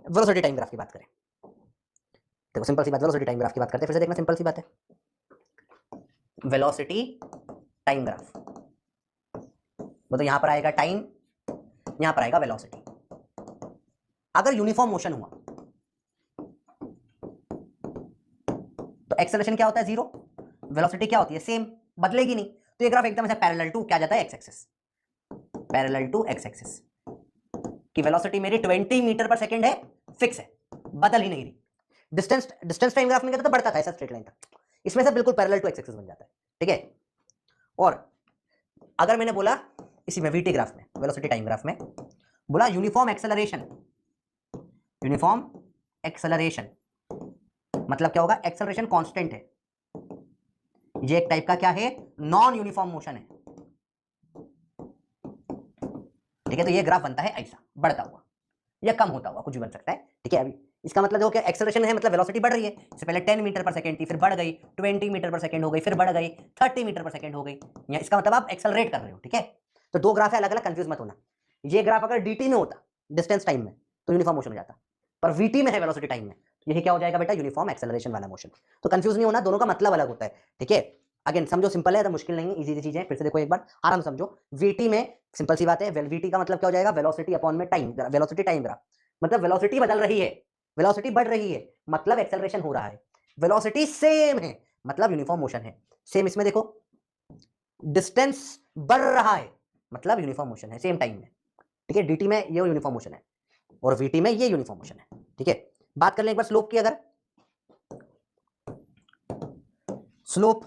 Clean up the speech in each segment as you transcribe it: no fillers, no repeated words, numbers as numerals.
Velocity time graph की बात करें, देखो सिंपल सी बात, वेलोसिटी टाइम ग्राफ की बात करते हैं, फिर से देखना सिंपल सी बात है। वेलोसिटी टाइम ग्राफ, वो तो यहां पर आएगा टाइम, यहां पर आएगा वेलोसिटी। अगर यूनिफॉर्म मोशन हुआ तो एक्सेलरेशन क्या होता है, जीरो, वेलोसिटी क्या होती है, सेम, बदलेगी नहीं। तो ये ग्राफ एकदम से पैरेलल टू क्या जाता है, X axis, parallel to X axis की वेलोसिटी मेरी 20 मीटर पर सेकंड है, फिक्स है, बदल ही नहीं रही। डिस्टेंस टाइम ग्राफ में क्या था, बढ़ता था ऐसा स्ट्रेट लाइन था, इसमें से बिल्कुल पैरेलल टू एक्स एक्सिस बन जाता है, ठीक है। और अगर मैंने बोला इसी में वीटी ग्राफ में, वेलोसिटी टाइम ग्राफ में बोला यूनिफॉर्म एक्सेलरेशन, यूनिफॉर्म एक्सेलरेशन मतलब क्या होगा, एक्सेलरेशन कांस्टेंट है, ये एक टाइप का क्या है, नॉन यूनिफॉर्म मोशन है, ठीक है। तो ये ग्राफ बनता है ऐसा, बढ़ता हुआ या कम होता हुआ, कुछ भी बन सकता है, ठीक है। अभी इसका मतलब देखो क्या, एक्सेलरेशन है मतलब वेलोसिटी बढ़ रही है, इससे पहले 10 मीटर पर सेकंड थी, फिर बढ़ गई 20 मीटर पर सेकंड हो गई, फिर बढ़ गई 30 मीटर पर सेकंड हो गई, या इसका मतलब आप एक्सेलरेट कर रहे हो, ठीक है। तो दो ग्राफ है अलग अलग, कंफ्यूज मत होना। ये ग्राफ अगर dt में होता, डिस्टेंस टाइम में, तो यूनिफॉर्म मोशन हो जाता, पर vt में है वेलोसिटी टाइम में, तो यही क्या हो जाएगा बेटा, यूनिफॉर्म एक्सेलरेशन वाला मोशन। तो कंफ्यूज नहीं होना, दोनों का मतलब अलग होता है, ठीक है। अगेन समझो, सिंपल है तो मुश्किल नहीं है, इजी चीजें, फिर से देखो एक बार आराम समझो। vt में सिंपल सी बात है, vt का मतलब क्या हो जाएगा, वेलोसिटी अपॉन में टाइम, वेलोसिटी टाइम ग्राफ, मतलब वेलोसिटी बदल रही है, वेलोसिटी बढ़ रही है मतलब एक्सेलरेशन हो रहा है, वेलोसिटी सेम है मतलब यूनिफॉर्म मोशन है। सेम इसमें देखो, डिस्टेंस बढ़ रहा है मतलब यूनिफॉर्म मोशन है सेम टाइम में, ठीक है। dt में ये यूनिफॉर्म मोशन है और vt में ये यूनिफॉर्म मोशन है, ठीक है। बात कर लें एक बार स्लोप की, अगर स्लोप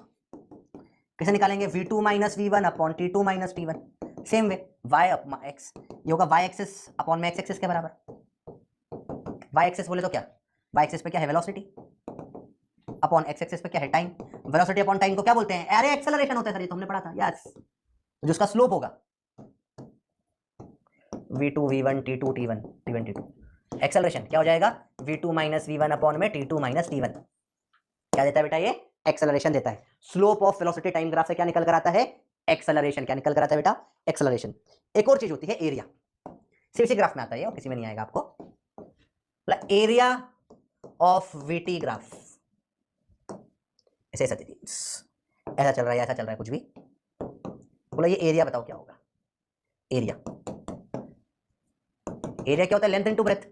कैसे निकालेंगे, v2 minus v1 upon t2 minus t1, same way, y upon x, ये होगा y एक्सिस अपॉन में x एक्सिस के बराबर। y एक्सिस बोले तो क्या, y एक्सिस पे क्या है, वेलोसिटी, अपॉन x एक्सिस पे क्या है, टाइम। वेलोसिटी अपॉन टाइम को क्या बोलते हैं, अरे एक्सेलरेशन होता है सर, ये तो हमने पढ़ा था, यस। जो उसका स्लोप होगा v2 v1 t2 t1 t1 t2, acceleration क्या हो जाएगा, v2 माइनस v1 अपॉन में t2 माइनस t1, क्या देता है बेटा, ये एक्सेलरेशन देता है। Slope of velocity time graph से क्या निकल कर आता है, एक्सेलरेशन, क्या निकल कर आता है बेटा, एक्सेलरेशन। एक और चीज होती है एरिया, सिर्फ इसी ग्राफ में आता है और किसी में नहीं आएगा आपको, एरिया ऑफ वीटी ग्राफ, ऐसे ऐसा ऐसा चल रहा है, ऐसा चल रहा है, कुछ भी बोला, ये एरिया बताओ क्या होगा, एरिया, एरिया क्या होता है, लेंथ इनटू ब्रेथ,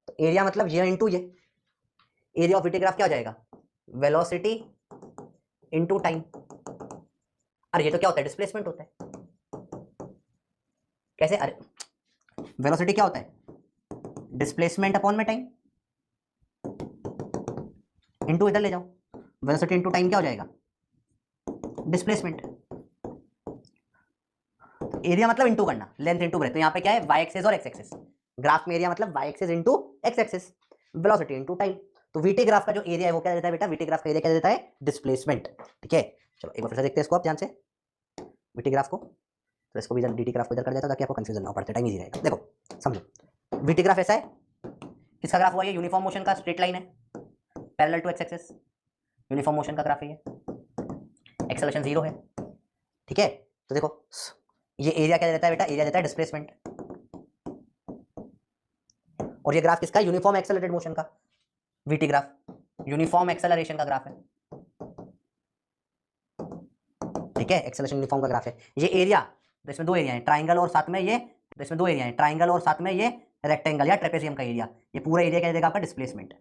तो एरिया मतलब ये इनटू ये, एरिया ऑफ वीटी ग्राफ क्या हो जाएगा, वेलोसिटी इनटू टाइम। अरे ये तो क्या होता है, डिस्प्लेसमेंट होता है, कैसे, अरे वेलोसिटी क्या होता है, डिस्प्लेसमेंट अपॉन में टाइम, इनटू इधर ले जाओ, वेलोसिटी इनटू टाइम क्या हो जाएगा, डिस्प्लेसमेंट। एरिया मतलब इनटू करना, लेंथ इनटू ब्रेथ, तो यहाँ पे क्या है, y एक्सिस और x एक्सिस, ग्राफ में एरिया मतलब y axis into x axis, velocity into time. तो वीटी ग्राफ का जो एरिया है वो क्या देता है बेटा, वीटी ग्राफ का एरिया क्या देता है, डिस्प्लेसमेंट, ठीक है। चलो एक बार फिर से देखते हैं इसको आप ध्यान से, वीटी ग्राफ को, तो इसको भी dt ग्राफ को इधर कर देता हूं ताकि आपको कंफ्यूजन ना हो, पढ़ते टाइम इजी रहेगा। देखो समझो, वीटी ग्राफ ऐसा है, किसका ग्राफ हुआ, ये यूनिफॉर्म मोशन का स्ट्रेट लाइन है, parallel to x axis, uniform motion का ग्राफ है ये, एक्सेलरेशन 0 है, ठीक है। तो देखो ये एरिया क्या देता है बेटा, एरिया देता है डिस्प्लेसमेंट, और ये ग्राफ किसका, यूनिफॉर्म एक्सेलरेटेड मोशन का, वीटी ग्राफ यूनिफॉर्म एक्सेलरेशन का ग्राफ है, ठीक है, एक्सेलरेशन यूनिफॉर्म का ग्राफ है। ये एरिया, तो इसमें दो एरिया है, ट्राइंगल और साथ में ये, तो इसमें दो एरिया है, ट्राइंगल और साथ में ये रेक्टेंगल या ट्रेपेजियम का एरिया, ये पूरा एरिया क्या देगा आपका, डिस्प्लेसमेंट,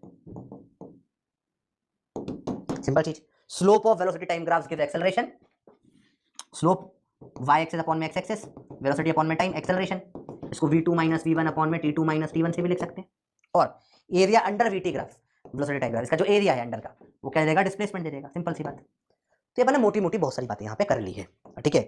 सिंपल चीज। Slope of velocity time graphs give acceleration, slope y axis upon में x एक्सिस, वेलोसिटी अपॉन में टाइम, एक्सेलरेशन। इसको v2 माइनस v1 अपॉन में t2 माइनस t1 से भी लिख सकते हैं। और area under VT graph, velocity time graph, इसका जो एरिया है अंडर का वो क्या देगा, डिस्प्लेसमेंट दे देगा, सिंपल सी बात। तो ये मैंने मोटी मोटी बहुत सारी बातें यहाँ पे कर ली है, ठीक है।